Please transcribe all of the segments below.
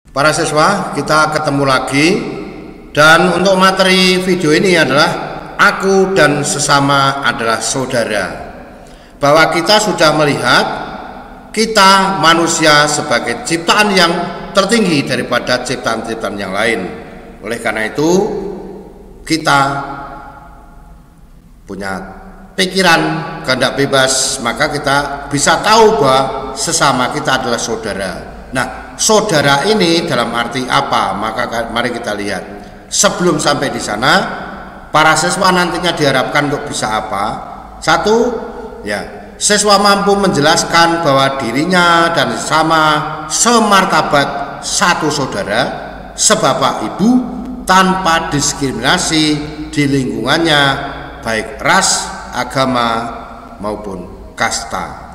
Para siswa, kita ketemu lagi, dan untuk materi video ini adalah aku dan sesama adalah saudara. Bahwa kita sudah melihat kita manusia sebagai ciptaan yang tertinggi daripada ciptaan-ciptaan yang lain. Oleh karena itu kita punya pikiran kehendak bebas, maka kita bisa tahu bahwa sesama kita adalah saudara. Nah, saudara ini dalam arti apa? Maka mari kita lihat. Sebelum sampai di sana, para siswa nantinya diharapkan untuk bisa apa? Satu, ya, siswa mampu menjelaskan bahwa dirinya dan sesama semartabat satu saudara, sebapak ibu, tanpa diskriminasi di lingkungannya, baik ras, agama maupun kasta.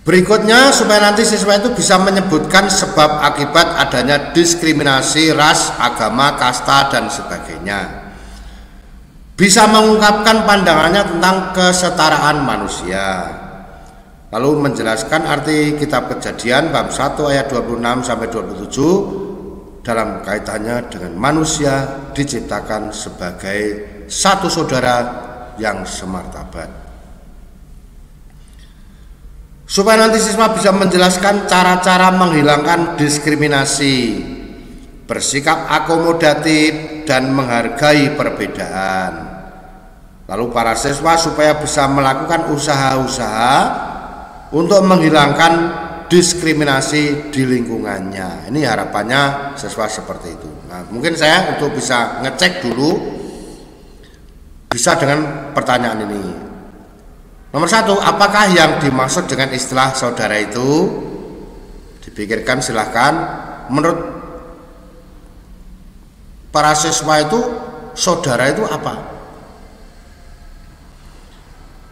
Berikutnya, supaya nanti siswa itu bisa menyebutkan sebab akibat adanya diskriminasi ras, agama, kasta, dan sebagainya. Bisa mengungkapkan pandangannya tentang kesetaraan manusia. Lalu menjelaskan arti kitab Kejadian bab 1 ayat 26 sampai 27 dalam kaitannya dengan manusia diciptakan sebagai satu saudara yang semartabat. Supaya nanti siswa bisa menjelaskan cara-cara menghilangkan diskriminasi, bersikap akomodatif dan menghargai perbedaan. Lalu para siswa supaya bisa melakukan usaha-usaha untuk menghilangkan diskriminasi di lingkungannya. Ini harapannya siswa seperti itu. Nah, mungkin saya untuk bisa ngecek dulu bisa dengan pertanyaan ini. Nomor satu, apakah yang dimaksud dengan istilah saudara itu? Dipikirkan silahkan. Menurut para siswa itu, saudara itu apa?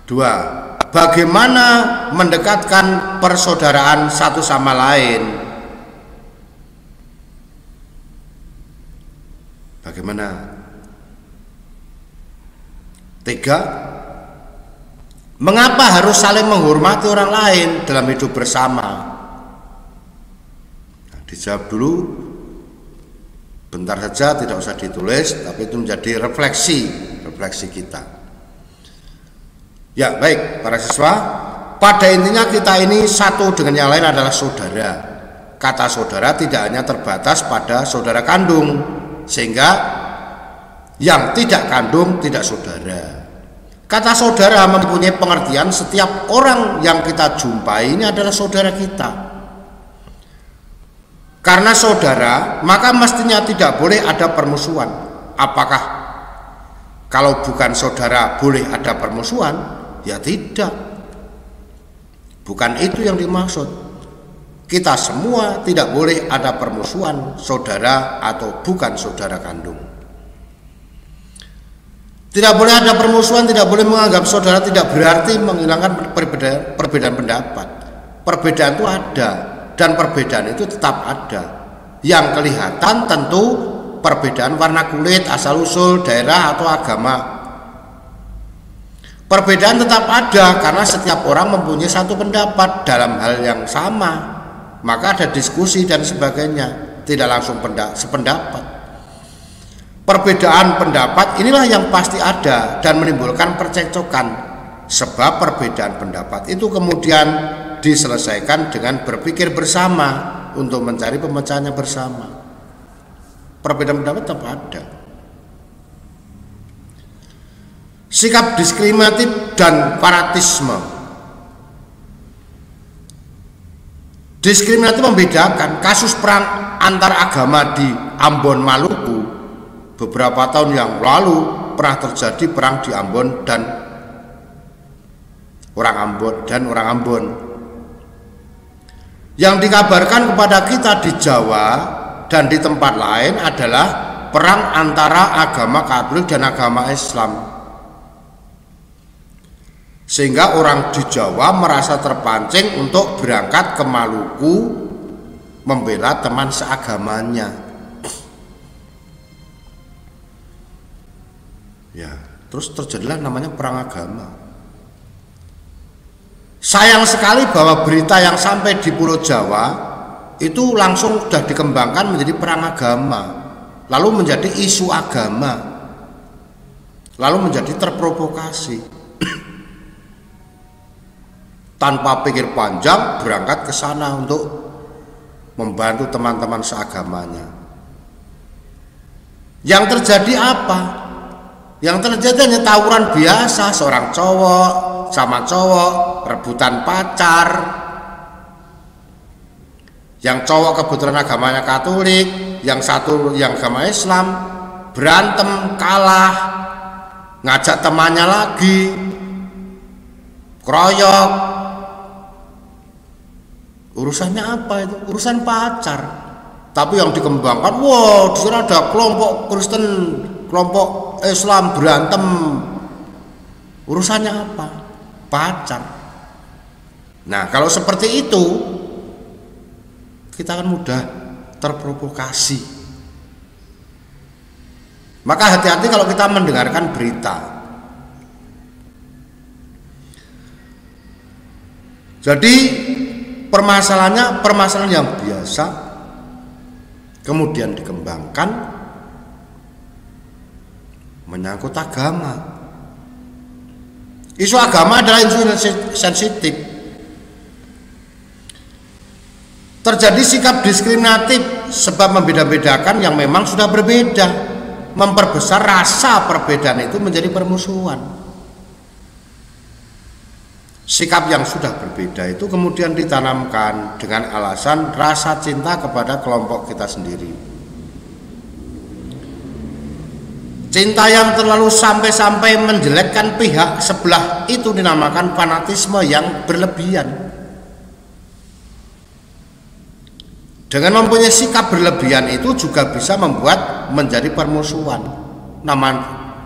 Dua, bagaimana mendekatkan persaudaraan satu sama lain? Bagaimana? Tiga, mengapa harus saling menghormati orang lain dalam hidup bersama? Nah, dijawab dulu, bentar saja, tidak usah ditulis, tapi itu menjadi refleksi kita. Ya, baik para siswa, pada intinya kita ini satu dengan yang lain adalah saudara. Kata saudara tidak hanya terbatas pada saudara kandung, sehingga yang tidak kandung tidak saudara. Kata saudara mempunyai pengertian setiap orang yang kita jumpai ini adalah saudara kita. Karena saudara, maka mestinya tidak boleh ada permusuhan. Apakah kalau bukan saudara boleh ada permusuhan? Ya tidak. Bukan itu yang dimaksud. Kita semua tidak boleh ada permusuhan saudara atau bukan saudara kandung. Tidak boleh ada permusuhan, tidak boleh menganggap saudara, tidak berarti menghilangkan perbedaan pendapat. Perbedaan itu ada, dan perbedaan itu tetap ada. Yang kelihatan tentu perbedaan warna kulit, asal-usul, daerah, atau agama. Perbedaan tetap ada karena setiap orang mempunyai satu pendapat dalam hal yang sama. Maka ada diskusi dan sebagainya, tidak langsung sependapat. Perbedaan pendapat inilah yang pasti ada dan menimbulkan percekcokan, sebab perbedaan pendapat itu kemudian diselesaikan dengan berpikir bersama untuk mencari pemecahannya bersama. Perbedaan pendapat tetap ada. Sikap diskriminatif dan fanatisme. Diskriminatif membedakan. Kasus perang antar agama di Ambon, Maluku beberapa tahun yang lalu pernah terjadi perang di Ambon dan orang Ambon. Yang dikabarkan kepada kita di Jawa dan di tempat lain adalah perang antara agama Katolik dan agama Islam. Sehingga orang di Jawa merasa terpancing untuk berangkat ke Maluku membela teman seagamanya. Ya, terus terjadilah namanya perang agama. Sayang sekali bahwa berita yang sampai di Pulau Jawa itu langsung sudah dikembangkan menjadi perang agama, lalu menjadi isu agama, lalu menjadi terprovokasi. Tanpa pikir panjang berangkat ke sana untuk membantu teman-teman seagamanya. Yang terjadi apa? Yang terjadi hanya tawuran biasa, seorang cowok sama cowok rebutan pacar. Yang cowok kebetulan agamanya Katolik, yang satu yang agama Islam, berantem kalah, ngajak temannya lagi, keroyok. Urusannya apa itu? Urusan pacar. Tapi yang dikembangkan, wow, di sana ada kelompok Kristen, kelompok Islam berantem. Urusannya apa? Pacar. Nah, kalau seperti itu, kita akan mudah terprovokasi. Maka hati-hati kalau kita mendengarkan berita. Jadi permasalahannya permasalahan yang biasa, kemudian dikembangkan menyangkut agama. Isu agama adalah isu sensitif. Terjadi sikap diskriminatif sebab membeda-bedakan yang memang sudah berbeda, memperbesar rasa perbedaan itu menjadi permusuhan. Sikap yang sudah berbeda itu kemudian ditanamkan dengan alasan rasa cinta kepada kelompok kita sendiri. Cinta yang terlalu sampai-sampai menjelekkan pihak sebelah itu dinamakan fanatisme yang berlebihan. Dengan mempunyai sikap berlebihan itu juga bisa membuat menjadi permusuhan. Nama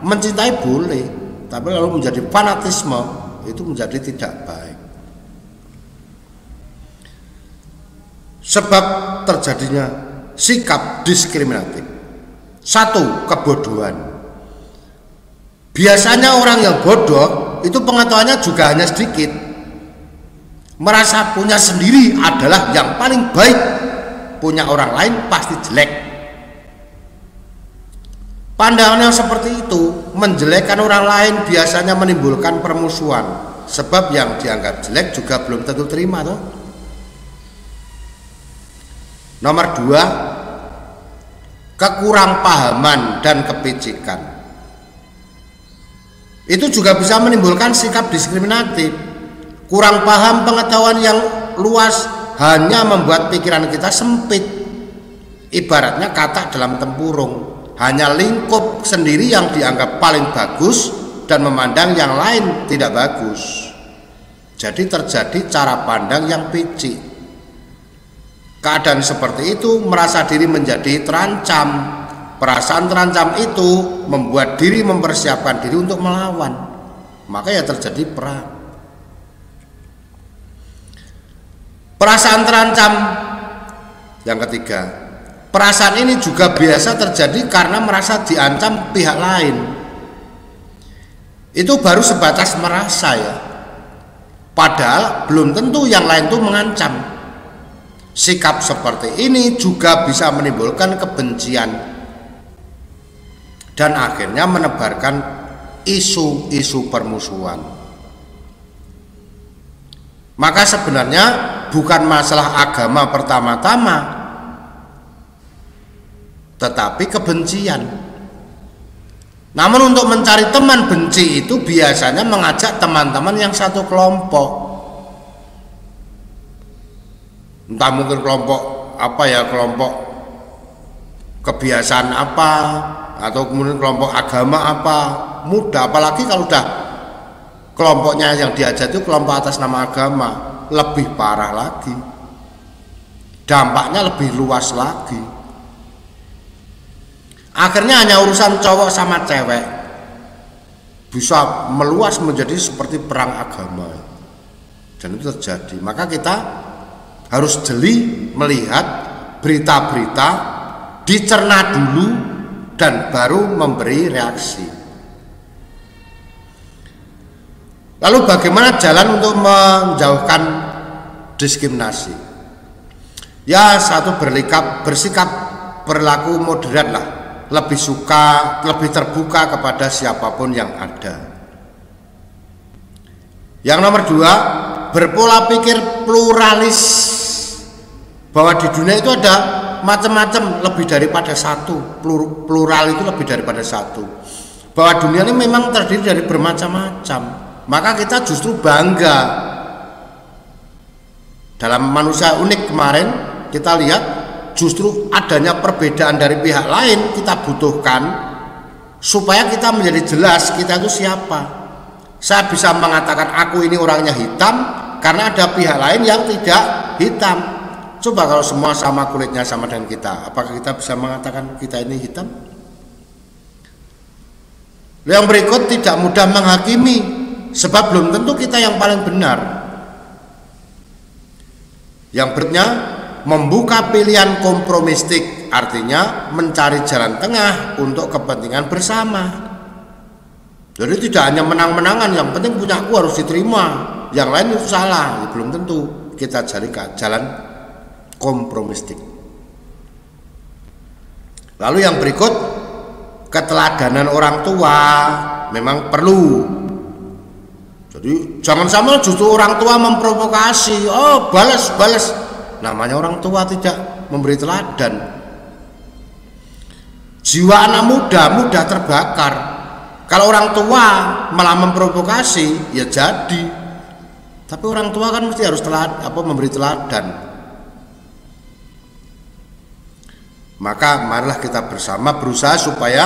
mencintai boleh, tapi lalu menjadi fanatisme itu menjadi tidak baik. Sebab terjadinya sikap diskriminatif. Satu, kebodohan. Biasanya orang yang bodoh itu pengetahuannya juga hanya sedikit. Merasa punya sendiri adalah yang paling baik, punya orang lain pasti jelek. Pandangan yang seperti itu menjelekkan orang lain biasanya menimbulkan permusuhan, sebab yang dianggap jelek juga belum tentu terima toh. Nomor dua, kekurangpahaman dan kepicikan. Itu juga bisa menimbulkan sikap diskriminatif. Kurang paham pengetahuan yang luas hanya membuat pikiran kita sempit. Ibaratnya katak dalam tempurung, hanya lingkup sendiri yang dianggap paling bagus dan memandang yang lain tidak bagus. Jadi terjadi cara pandang yang picik. Keadaan seperti itu merasa diri menjadi terancam. Perasaan terancam itu membuat diri mempersiapkan diri untuk melawan. Maka ya terjadi perang. Perasaan terancam yang ketiga, perasaan ini juga biasa terjadi karena merasa diancam pihak lain. Itu baru sebatas merasa ya, padahal belum tentu yang lain itu mengancam. Sikap seperti ini juga bisa menimbulkan kebencian dan akhirnya menebarkan isu-isu permusuhan. Maka sebenarnya bukan masalah agama pertama-tama, tetapi kebencian. Namun untuk mencari teman benci itu biasanya mengajak teman-teman yang satu kelompok. Entah mungkin kelompok apa ya, kelompok kebiasaan apa, atau kemudian kelompok agama apa, mudah. Apalagi kalau udah kelompoknya yang diajak itu kelompok atas nama agama, lebih parah lagi, dampaknya lebih luas lagi. Akhirnya hanya urusan cowok sama cewek bisa meluas menjadi seperti perang agama, dan itu terjadi. Maka kita harus jeli melihat berita-berita, dicerna dulu dan baru memberi reaksi. Lalu bagaimana jalan untuk menjauhkan diskriminasi? Ya, satu, bersikap berlaku moderat lah, lebih terbuka kepada siapapun yang ada. Yang nomor 2, berpola pikir pluralis, bahwa di dunia itu ada macam-macam, lebih daripada satu. Plural itu lebih daripada satu, bahwa dunia ini memang terdiri dari bermacam-macam. Maka kita justru bangga dalam manusia unik. Kemarin kita lihat justru adanya perbedaan dari pihak lain kita butuhkan supaya kita menjadi jelas kita itu siapa. Saya bisa mengatakan aku ini orangnya hitam karena ada pihak lain yang tidak hitam. Coba kalau semua sama kulitnya sama dengan kita, apakah kita bisa mengatakan kita ini hitam? Yang berikut, tidak mudah menghakimi, sebab belum tentu kita yang paling benar. Yang berikutnya, membuka pilihan kompromistik, artinya mencari jalan tengah untuk kepentingan bersama. Jadi tidak hanya menang-menangan, yang penting punya aku harus diterima, yang lain itu salah. Belum tentu. Kita cari jalan kompromistik. Lalu yang berikut, keteladanan orang tua memang perlu. Jadi jangan sampai justru orang tua memprovokasi, oh balas. Namanya orang tua tidak memberi teladan. Jiwa anak muda terbakar. Kalau orang tua malah memprovokasi, ya jadi. Tapi orang tua kan mesti harus memberi teladan. Maka marilah kita bersama berusaha supaya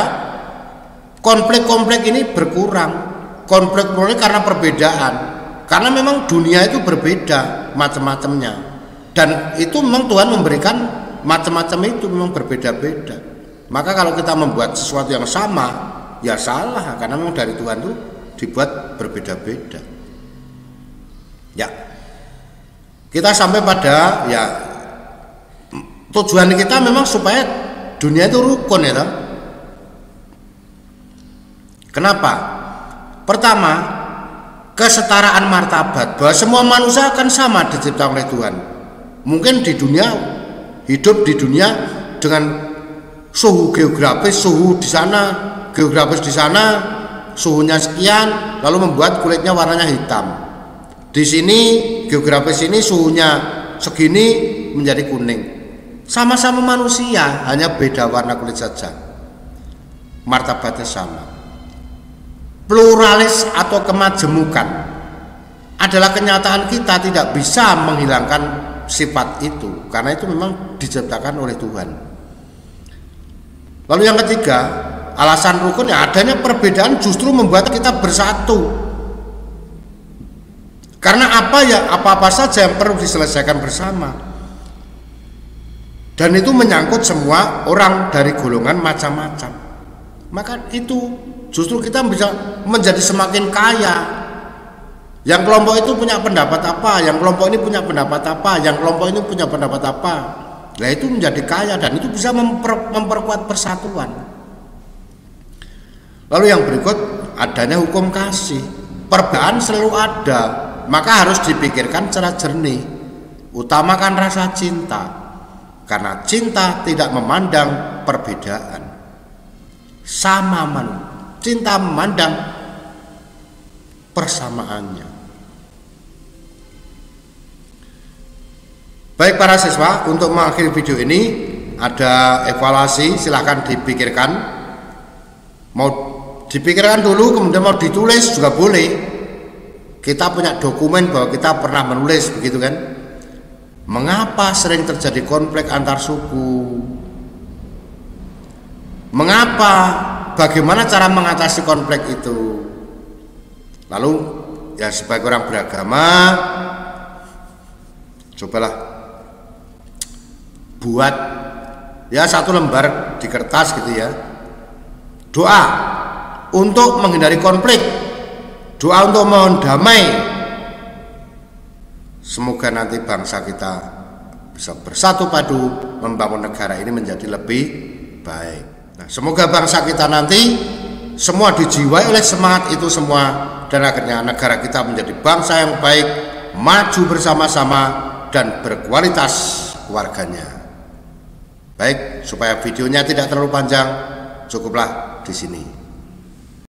konflik-konflik ini berkurang. Konflik karena perbedaan. Karena memang dunia itu berbeda macam-macamnya. Dan itu memang Tuhan memberikan macam-macam itu memang berbeda-beda. Maka kalau kita membuat sesuatu yang sama, ya salah, karena memang dari Tuhan itu dibuat berbeda-beda. Ya, kita sampai pada ya tujuan kita memang supaya dunia itu rukun ya toh? Kenapa? Pertama, kesetaraan martabat, bahwa semua manusia akan sama diciptakan oleh Tuhan. Mungkin di dunia, hidup di dunia dengan suhu geografis, suhu di sana, geografis di sana suhunya sekian, lalu membuat kulitnya warnanya hitam. Di sini geografis ini suhunya segini menjadi kuning. Sama-sama manusia, hanya beda warna kulit saja. Martabatnya sama. Pluralis atau kemajemukan adalah kenyataan, kita tidak bisa menghilangkan sifat itu, karena itu memang diciptakan oleh Tuhan. Lalu yang ketiga, alasan rukun, ya adanya perbedaan justru membuat kita bersatu. Karena apa-apa saja yang perlu diselesaikan bersama. Dan itu menyangkut semua orang dari golongan macam-macam. Maka itu justru kita bisa menjadi semakin kaya. Yang kelompok itu punya pendapat apa, yang kelompok ini punya pendapat apa, yang kelompok ini punya pendapat apa. Nah itu menjadi kaya dan itu bisa memperkuat persatuan. Lalu yang berikut, adanya hukum kasih. Perbedaan selalu ada, maka harus dipikirkan secara jernih. Utamakan rasa cinta, karena cinta tidak memandang perbedaan. Sama cinta memandang persamaannya. Baik para siswa, untuk mengakhiri video ini ada evaluasi, silahkan dipikirkan. Mau dipikirkan dulu, kemudian mau ditulis juga boleh. Kita punya dokumen bahwa kita pernah menulis, begitu kan? Mengapa sering terjadi konflik antar suku? Mengapa? Bagaimana cara mengatasi konflik itu? Lalu ya sebagai orang beragama, cobalah buat ya satu lembar di kertas gitu ya, doa untuk menghindari konflik, doa untuk mohon damai. Semoga nanti bangsa kita bisa bersatu padu membangun negara ini menjadi lebih baik. Nah, semoga bangsa kita nanti semua dijiwai oleh semangat itu semua. dan akhirnya negara kita menjadi bangsa yang baik, maju bersama-sama dan berkualitas warganya. Baik, supaya videonya tidak terlalu panjang, cukuplah di sini.